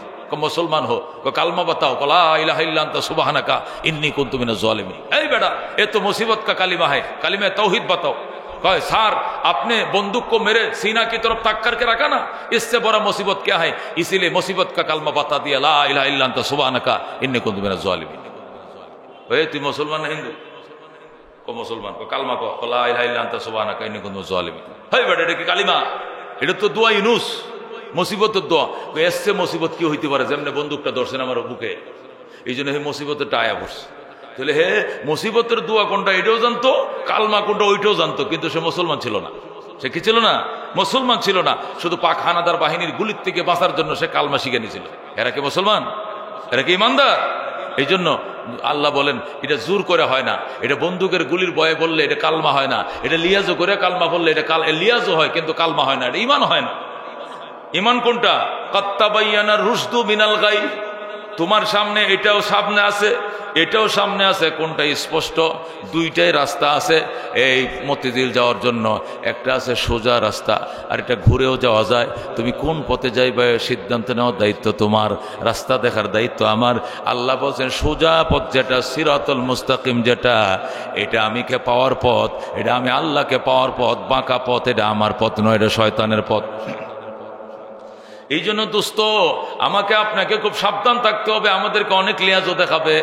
মুসলমান হো, কালমা বাতাও, লা ইলাহা ইল্লা আনতা সুবহানাকা ইন্নী কুনতু মিনাজ জালিমিন। এই বেটা, এ তো মুসিবত কা কালিমা है, কালিমা তাওহীদ বাতাও। कहे सर आपने बंदूक को मेरे सीना की तरफ ताक करके रखा ना, इससे बड़ा मुसीबत क्या है? इसीलिए मुसीबत का कलमा बता दिया, ला इलाहा इल्ला अंता सुबहानका इन्नी कुन्तु मिनज़ ज़ालिमीन। तू मुसलमान ना हिंदू? को मुसलमान को कलमा को, ला इलाहा इल्ला अंता सुबहानका इन्नी कुन्तु मिनज़ ज़ालिमीन। हे बेटा, এটা কি কালিমা? এটা তো দোয়া ইউনুস, মুসিবতের দোয়া। এসছে মুসিবত কি হইতে পারে? যেমনে বন্দুকটা ধরছেন আমার বুকে, এই জন্য এই মুসিবতেরটা আয়া পড়ছে। তাহলে হে মুসিবতের দোয়া কোনটা এটাও জানতো, কালমা কোনটা ওইটাও জানতো, কিন্তু সে মুসলমান ছিল না। সে কি ছিল না? মুসলমান ছিল না। শুধু পাক হানাদার বাহিনীর গুলির থেকে বাঁচার জন্য সে কালমা শিখে নিয়েছিল। এরা কি মুসলমান? এরা কি ইমানদার? এই জন্য আল্লাহ বলেন এটা জোর করে হয় না, এটা বন্দুকের গুলির ভয়ে বললে এটা কালমা হয় না, এটা লিয়াজও করে কালমা বললে এটা লিয়াজও হয়, কিন্তু কালমা হয় না, এটা ইমান হয় না। ইমান কোনটা? কাত্তাবাইয়ানা রুশদু মিনাল গাই। তোমার সামনে এটাও সামনে আছে, এটাও সামনে আছে, কোনটা স্পষ্ট? দুইটাই রাস্তা আছে এই মতিঝিল যাওয়ার জন্য। একটা আছে সোজা রাস্তা, আর এটা ঘুরেও যাওয়া যায়। তুমি কোন পথে যাইবে সিদ্ধান্ত নেওয়ার দায়িত্ব তোমার, রাস্তা দেখার দায়িত্ব আমার। আল্লাহ বলছেন সোজা পথ যেটা, সিরাতুল মুস্তাকিম যেটা, এটা আমিকে পাওয়ার পথ, এটা আমি আল্লাহকে পাওয়ার পথ। বাঁকা পথ এটা আমার পথ নয়, এটা শয়তানের পথ। এই জন্য দোস্ত আমাকে আপনাকে খুব সাবধান থাকতে হবে। আমাদেরকে অনেক লিয়াজও দেখাবে।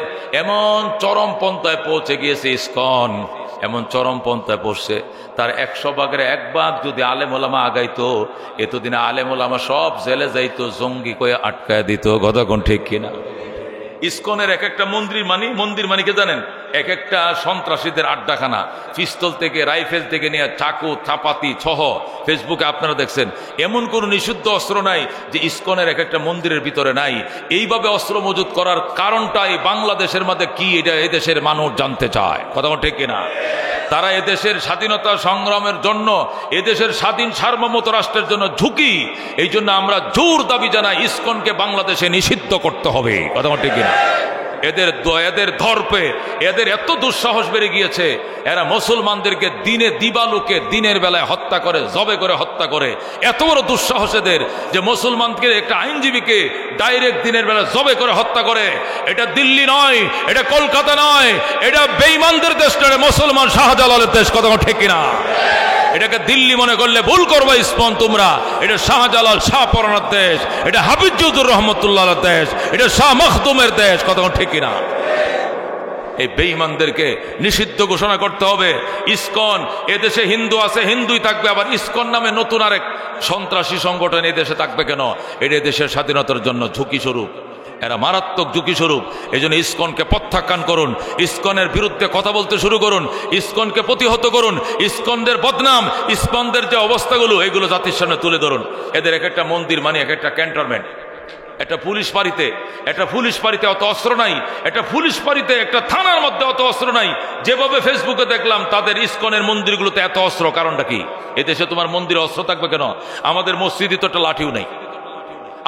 এমন চরম পন্থায় পৌঁছে গিয়েছে ইসকন, এমন চরম পন্থায় পড়ছে, তার 100 ভাগের 1 ভাগ যদি আলেম ওলামা আগাইতো, এতদিনে আলেম ওলামা সব জেলে যাইতো, জঙ্গি কয়ে আটকায় দিত। কতক্ষণ ঠিক কিনা? ইসকনের এক একটা মন্দির মানিকে জানেন, এক একটা সন্ত্রাসীদের আড্ডাখানা। পিস্তল থেকে, রাইফেল থেকে নিয়ে চাকু, চাপাতি সহ, ফেসবুকে আপনারা দেখছেন, এমন কোন নিষিদ্ধ অস্ত্র নাই যে ইসকনের এক একটা মন্দিরের ভিতরে নাই। এইভাবে অস্ত্র মজুত করার কারণটাই বাংলাদেশের মধ্যে কি, এটা এদেশের মানুষ জানতে চায়। কথা ঠিক কিনা? তারা এদেশের স্বাধীনতা সংগ্রামের জন্য, এদেশের স্বাধীন সার্বভৌমত্ব রাষ্ট্রের জন্য ঝুঁকি। এই জন্য আমরা জোর দাবি জানাই ইসকনকে বাংলাদেশে নিষিদ্ধ করতে হবে। কথা ঠিক কিনা? এদের ধর্পে এদের এত দুঃসাহস বেড়ে গিয়েছে, এরা মুসলমানদেরকে দিনে দিবালোকে দিনের বেলায় হত্যা করে, জবে করে হত্যা করে। এত বড় দুঃসাহস এদের যে মুসলমানকে একটা আইনজীবীকে ডাইরেক্ট দিনের বেলা জবে করে হত্যা করে। এটা দিল্লি নয়, এটা কলকাতা নয়, এটা বেঈমানদের দেশ নয়, মুসলমান শাহজালালের দেশ। কথা ঠিক কিনা? এটাকে দিল্লি মনে করলে ভুল করবে ইস্কন তোমরা। এটা শাহজালাল শাহ পরানার দেশ, এটা হাফিজুর রহমতুল্লাহর দেশ, এটা শাহ মখদুমের দেশ। কথা ঠিক কিনা? এই বেঈমানদেরকে নিষিদ্ধ ঘোষণা করতে হবে। ইস্কন এদেশে হিন্দু আছে, হিন্দুই থাকবে, আবার ইস্কন নামে নতুন আরেক সন্ত্রাসী সংগঠন এই দেশে থাকবে কেন? এটা দেশের স্বাধীনতার জন্য ঝুঁকি স্বরূপ, এরা মারাত্মক ঝুঁকি স্বরূপ। এই জন্য ইস্কনকে প্রত্যাখ্যান করুন, ইস্কনের বিরুদ্ধে কথা বলতে শুরু করুন, ইস্কনকে প্রতিহত করুন, ইস্কনদের বদনাম, ইস্কনদের যে অবস্থাগুলো এগুলো জাতির সামনে তুলে ধরুন। এদের এক একটা মন্দির মানে এক একটা ক্যান্টনমেন্ট, একটা পুলিশ ফাঁড়িতে অত অস্ত্র নাই, একটা পুলিশ ফাঁড়িতে একটা থানার মধ্যে অত অস্ত্র নাই। যেভাবে ফেসবুকে দেখলাম তাদের ইস্কনের মন্দিরগুলোতে এত অস্ত্র, কারণটা কি? এদেশে তোমার মন্দিরে অস্ত্র থাকবে কেন? আমাদের মসজিদে তো একটা লাঠিও নাই,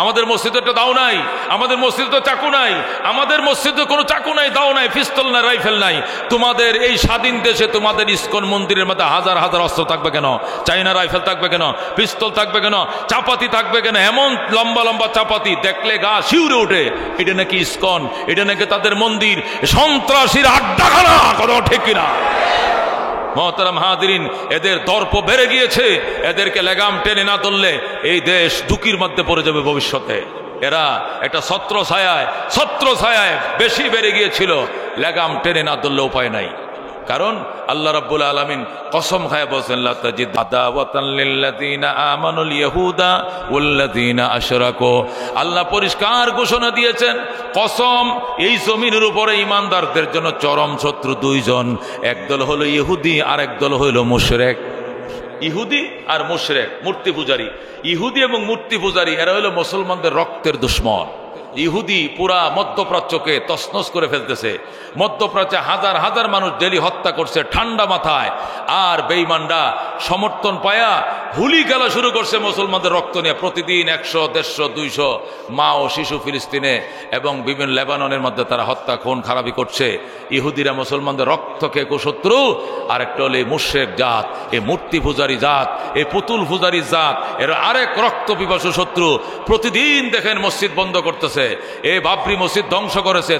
আমাদের মসজিদে একটা দাও নাই, আমাদের মসজিদে তো চাকু নাই, আমাদের মসজিদে কোনো চাকু নাই, দাও নাই, পিস্তল নাই, রাইফেল নাই। তোমাদের এই স্বাধীন দেশে তোমাদের ইস্কন মন্দিরের মধ্যে হাজার হাজার অস্ত্র থাকবে কেন? চাইনা রাইফেল থাকবে কেন? পিস্তল থাকবে কেন? চাপাতি থাকবে কেন? এমন লম্বা লম্বা চাপাতি দেখলে গা শিউরে ওঠে। এটা নাকি ইস্কন, এটা নাকি তাদের মন্দির, সন্ত্রাসীর আড্ডাখানা। কথা ঠিক কিনা? মহতারাম হাজিরিন, এদের দর্প বেড়ে গিয়েছে। এদেরকে লাগাম টেনে না ধরলে এই দেশ ঝুঁকির মধ্যে পড়ে যাবে ভবিষ্যতে। এরা একটা ছত্র ছায়ায় বেশি বেড়ে গিয়েছিল, লাগাম টেনে না ধরলে উপায় নাই। কারণ আল্লাহ রাব্বুল আলামিন কসম খায় বলেন, লা তাজিদ আদাওয়াতান লিল্লাযিনা আমানুল ইয়াহুদা ওয়াল্লাযিনা আশরাকু। আল্লাহ পরিষ্কার ঘোষণা দিয়েছেন, কসম, এই জমিনের উপরে ঈমানদারদের জন্য চরম শত্রু দুইজন, একদল হলো ইহুদি আর একদল হলো মুশরিক। ইহুদি আর মুশরিক, মূর্তি পূজারী। ইহুদি এবং মূর্তি পূজারী এরা হলো মুসলমানদের রক্তের দুশমন। ইহুদি পুরা মধ্যপ্রাচ্যকে তছনছ করে ফেলতেছে, মধ্যপ্রাচ্যে হাজার হাজার মানুষ ডেলি হত্যা করছে ঠান্ডা মাথায়। আর বেঈমানরা সমর্থন পায়া হুলি খেলা শুরু করছে মুসলমানদের রক্ত নিয়ে। প্রতিদিন 100, 150, 200 মা ও শিশু ফিলিস্তিনে এবং বিভিন্ন লেবাননের মধ্যে তারা হত্যা খুন খারাপি করছে। ইহুদিরা মুসলমানদের রক্তকে কুশত্রু, আর একটা হলো এই মুশরিক জাত, এই মূর্তি পূজারী জাত, এই পুতুল পূজারী জাত, এর আরেক রক্ত পিপাসু শত্রু। প্রতিদিন দেখেন মসজিদ বন্ধ করতেছে, এই বাবরি মসজিদ ধ্বংস করেছে।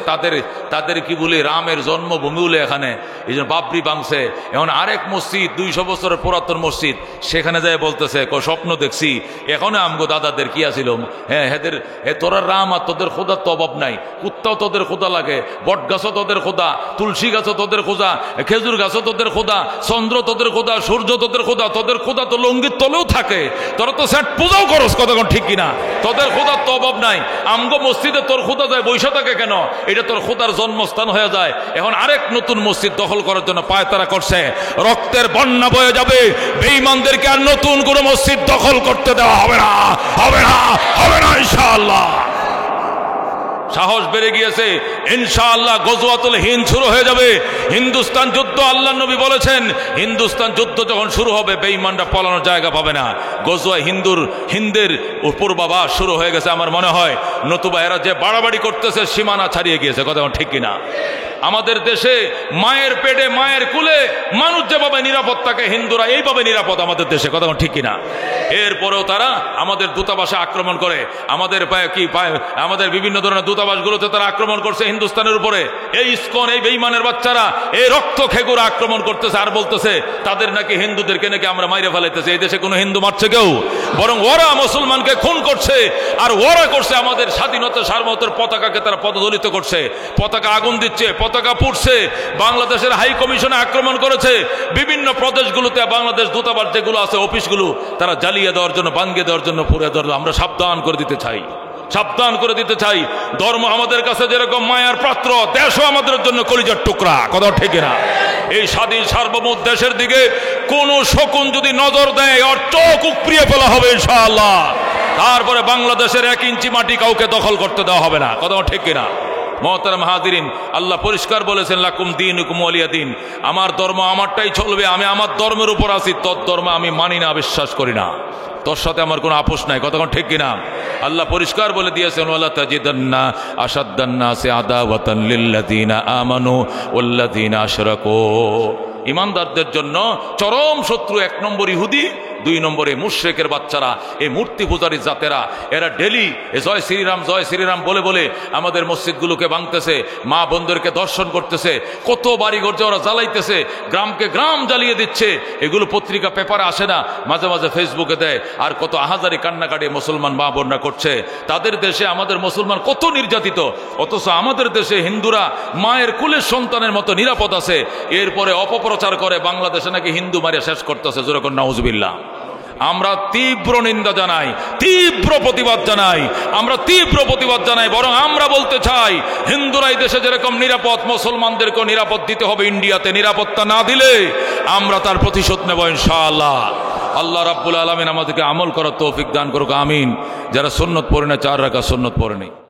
তাদের কি বলি, রামের জন্মভূমি বলে এখানে, এই জন্য বাবরি ভাঙছে। এখন আরেক মসজিদ 200 বছরের পুরাতন মসজিদ, সেখানে যায় বলতেছে স্বপ্ন দেখছি, এখনো আমগো দাদাদের কি আছিল, হ্যাঁ হেদের তোরা রাম আর তোদের খোদার তো অভাব নাই, কুত্তাও তোদের খোদা লাগে, বট গাছও তোদের খোদা, তুলসী গাছও তোদের খোদা, খেজুর গাছও তোদের খোদা, চন্দ্র তোদের খোদা, সূর্য তোদের খোদা। তোদের খোদা তো লঙ্গির তলেও থাকে, তোরা তো সেট পূজাও করস, কথা ঠিক কিনা? তোদের খোদার তো অভাব নাই। আমগো মসজিদে তোর খোদা যায় বৈশা থাকে কেন? এটা তোর খোদার জন্মস্থান হয়ে যায়। এখন আরেক নতুন মসজিদ দখল করার জন্য পায়তারা করছে, রক্তের বন্যা বয়ে যাবে। বেঈমানদেরকে আর নতুন কোন মসজিদ দখল করতে দেওয়া হবে না, হবে না, হবে না ইনশাআল্লাহ। সাহস বেড়ে গিয়েছে, ইনশাআল্লাহ গজওয়াতুল হিন্দ শুরু হয়ে যাবে। হিন্দুস্তান যুদ্ধ, আল্লাহ নবী বলেছেন, হিন্দুস্তান যুদ্ধ যখন শুরু হবে বেঈমানরা পালানোর জায়গা পাবে না। গজওয়া হিন্দের পূর্বাভাস শুরু হয়ে গেছে আমার মনে হয়। নতুবা এরা যে বাড়াবাড়ি করতেছে সীমানা ছাড়িয়ে গিয়েছে, কথা ঠিক কিনা? আমাদের দেশে মায়ের পেটে মায়ের কুলে মানুষ যেভাবে নিরাপদ থাকে, হিন্দুরা এইভাবে নিরাপদ আমাদের দেশে, কথা ঠিক কিনা? এরপরেও তারা আমাদের দূতাবাসে আক্রমণ করে, আমাদের বিভিন্ন ধরনের দূতাবাসগুলোতে তারা আক্রমণ করছে হিন্দুস্তানের উপরে। এই ইস্কন, এই বেঈমানের বাচ্চারা, এই রক্ত খেগুরা আক্রমণ করতেছে আর বলতেছে তাদের নাকি হিন্দুদেরকে নাকি আমরা মাইরে ফেলাইতেছে। এই দেশে কোনো হিন্দু মারছে কেউ? বরং ওরা মুসলমানকে খুন করছে, আর ওরা করছে আমাদের স্বাধীনতা সার্বভৌমত্বের পতাকাকে তারা পদদলিত করছে, পতাকা আগুন দিচ্ছে, পতাকা পুড়ছে। বাংলাদেশের হাই কমিশনে আক্রমণ করেছে, বিভিন্ন প্রদেশগুলোতে বাংলাদেশ দূতাবাস যেগুলো আছে অফিসগুলো তারা জ্বালিয়ে দেওয়ার জন্য, ভাঙিয়ে দেওয়ার জন্য, পুড়ে দেওয়ার জন্য। আমরা সাবধান করে দিতে চাই, সাবধান করে দিতে চাই। ধর্ম আমাদের কাছে যেরকম মায়ার পাত্র, দেশও আমাদের জন্য কলিজার টুকরা, কথা ঠিক না? এই স্বাধীন সার্বভৌম দেশের দিকে কোন শকুন যদি নজর দেয় ওর চোখ উপড়িয়ে ফেলা হবে ইনশাআল্লাহ। তারপরে বাংলাদেশের 1 ইঞ্চি মাটি কাউকে দখল করতে দেওয়া হবে না, কথা ঠিক কিনা? মহতারাম হাজিরিন, আল্লাহ পরিষ্কার বলেছেন, লাকুম দীনুকুম ওয়ালিয়া দীন। আমার ধর্ম আমারটাই চলবে, আমি আমার ধর্মের উপর আছি, তোর ধর্ম আমি মানি না, বিশ্বাস করি না। তোর সাথে আমার কোনো আপোষ নাই, কতক্ষণ ঠিক কিনা? আল্লাহ পরিষ্কার বলে দিয়েছেন, ওয়ালা তাজিদান্না আশাদ্দান নাসি আদাওয়াতান লিল্লাযিনা আমানু ওয়াল্লাযিনা আশরাকু। ইমানদারদের জন্য চরম শত্রু 1 নম্বর ইহুদি, 2 নম্বরে মুশরিকের বাচ্চারা, এই মূর্তি পূজারী জাতেরা। এরা ডেলি জয় শ্রীরাম বলে বলে আমাদের মসজিদগুলোকে ভাঙতেছে, মা বোনদেরকে দর্শন করতেছে, কত বাড়িঘর যে ওরা জ্বালাইতেছে, গ্রামকে গ্রাম জ্বালিয়ে দিচ্ছে। এগুলো পত্রিকা পেপারে আসে না, মাঝে মাঝে ফেসবুকে দেয়। আর কত আহাজারি কান্নাকাটি মুসলমান মা বোনরা করছে। তাদের দেশে আমাদের মুসলমান কত নির্যাতিত, অথচ আমাদের দেশে হিন্দুরা মায়ের কুলের সন্তানের মতো নিরাপদ আছে। এরপরে অপপ্রচার করে বাংলাদেশে নাকি হিন্দু মারিয়া শেষ করতেছে। যেরকম নাউজুবিল্লাহ। আমরা তীব্র নিন্দা জানাই, তীব্র প্রতিবাদ জানাই, বরং আমরা বলতে চাই, হিন্দুরাই দেশে যেরকম নিরাপদ, মুসলমানদেরকেও নিরাপদ দিতে হবে। ইন্ডিয়াতে নিরাপত্তা না দিলে আমরা তার প্রতিশোধ নেব ইনশাআল্লাহ। আল্লাহ রাব্বুল আলামিন আমাদেরকে আমল করার তৌফিক দান করুক, আমিন। যারা সুন্নত পড়ে না, 4 রাকাত সুন্নত পড়ে নেই।